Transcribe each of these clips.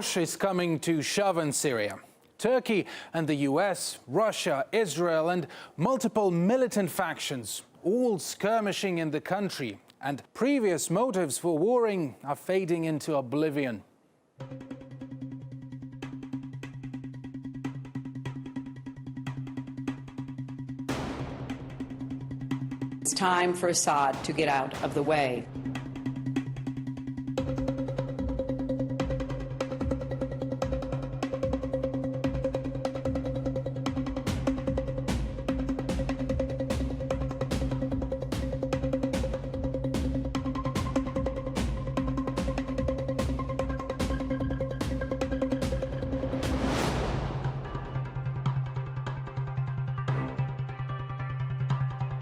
Push is coming to shove in Syria. Turkey and the US, Russia, Israel and multiple militant factions all skirmishing in the country, and previous motives for warring are fading into oblivion. It's time for Assad to get out of the way.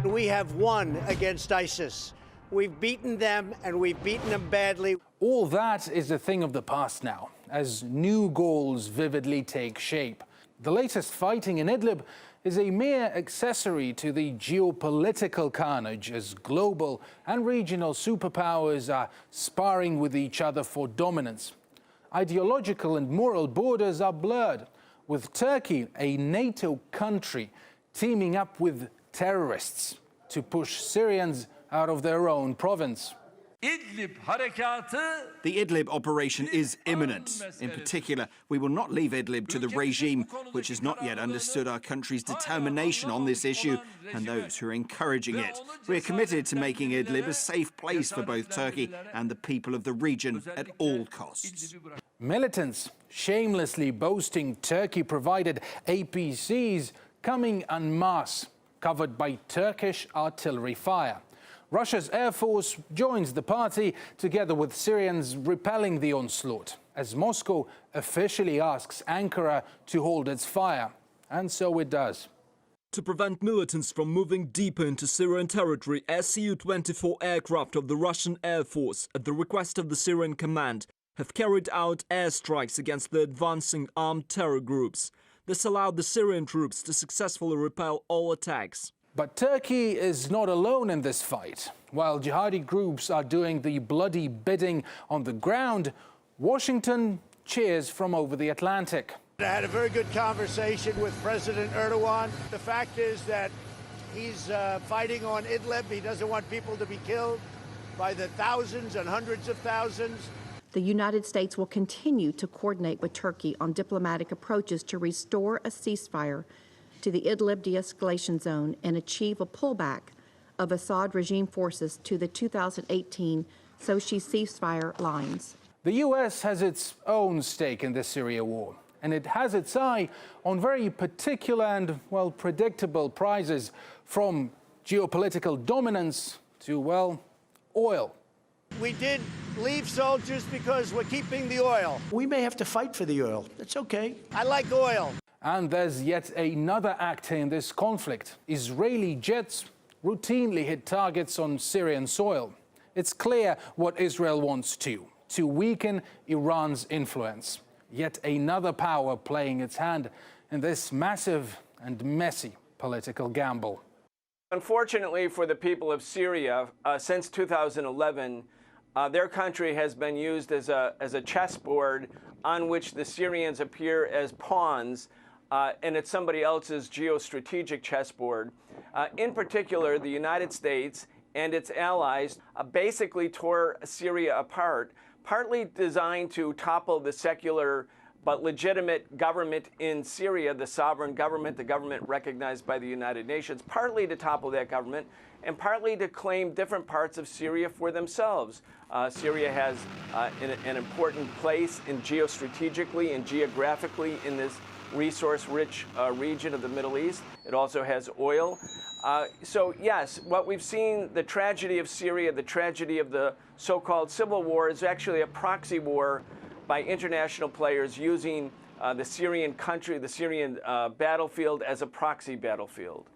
We have won against ISIS. We've beaten them, and we've beaten them badly. All that is a thing of the past now, as new goals vividly take shape. The latest fighting in Idlib is a mere accessory to the geopolitical carnage as global and regional superpowers are sparring with each other for dominance. Ideological and moral borders are blurred, with Turkey, a NATO country, teaming up with terrorists to push Syrians out of their own province. The Idlib operation is imminent. In particular, we will not leave Idlib to the regime, which has not yet understood our country's determination on this issue and those who are encouraging it. We are committed to making Idlib a safe place for both Turkey and the people of the region at all costs. Militants shamelessly boasting Turkey-provided APCs coming en masse, covered by Turkish artillery fire. Russia's Air Force joins the party, together with Syrians repelling the onslaught, as Moscow officially asks Ankara to hold its fire. And so it does. To prevent militants from moving deeper into Syrian territory, Su-24 aircraft of the Russian Air Force, at the request of the Syrian command, have carried out airstrikes against the advancing armed terror groups. This allowed the Syrian troops to successfully repel all attacks. But Turkey is not alone in this fight. While jihadi groups are doing the bloody bidding on the ground, Washington cheers from over the Atlantic. I had a very good conversation with President Erdogan. The fact is that he's fighting on Idlib. He doesn't want people to be killed by the thousands and hundreds of thousands. The United States will continue to coordinate with Turkey on diplomatic approaches to restore a ceasefire to the Idlib de-escalation zone and achieve a pullback of Assad regime forces to the 2018 Sochi ceasefire lines. The US has its own stake in the Syria war, and it has its eye on very particular and, well, predictable prizes, from geopolitical dominance to, well, oil. We did leave soldiers because we're keeping the oil. We may have to fight for the oil. That's okay. I like oil. And there's yet another actor in this conflict. Israeli jets routinely hit targets on Syrian soil. It's clear what Israel wants to weaken Iran's influence. Yet another power playing its hand in this massive and messy political gamble. Unfortunately for the people of Syria, since 2011, their country has been used as a chessboard on which the Syrians appear as pawns, and it's somebody else's geostrategic chessboard. In particular, the United States and its allies basically tore Syria apart, partly designed to topple the secular but legitimate government in Syria, the sovereign government, the government recognized by the United Nations, partly to topple that government, and partly to claim different parts of Syria for themselves. Syria has an important place geostrategically and geographically in this resource-rich region of the Middle East. It also has oil. So yes, what we've seen, the tragedy of Syria, the tragedy of the so-called civil war, is actually a proxy war by international players using the Syrian country, the Syrian battlefield as a proxy battlefield.